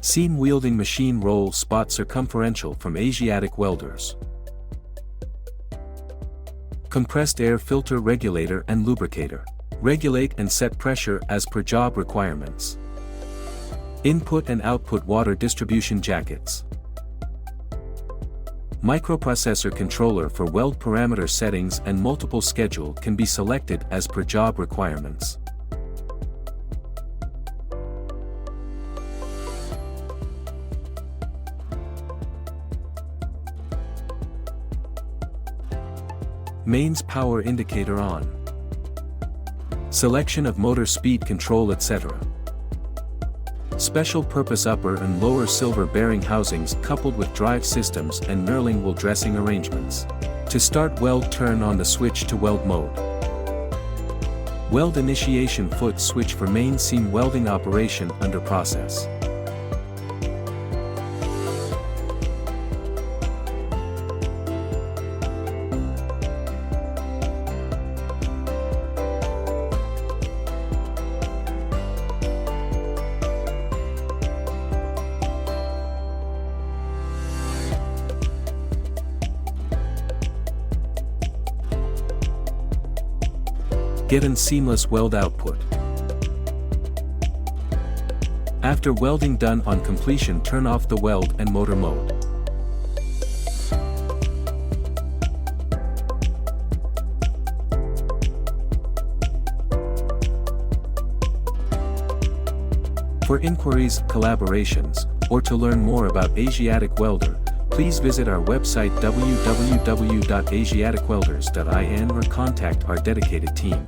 Seam wielding machine roll spot circumferential from Asiatic welders. Compressed air filter regulator and lubricator. Regulate and set pressure as per job requirements. Input and output water distribution jackets. Microprocessor controller for weld parameter settings and multiple schedule can be selected as per job requirements. Mains power indicator on. Selection of motor speed control etc. Special purpose upper and lower silver bearing housings coupled with drive systems and knurling wool dressing arrangements. To start weld, turn on the switch to weld mode. Weld initiation foot switch for main seam welding operation under process. Get an seamless weld output. After welding done, on completion turn off the weld and motor mode. For inquiries, collaborations, or to learn more about Asiatic Welder, please visit our website www.asiaticwelders.in or contact our dedicated team.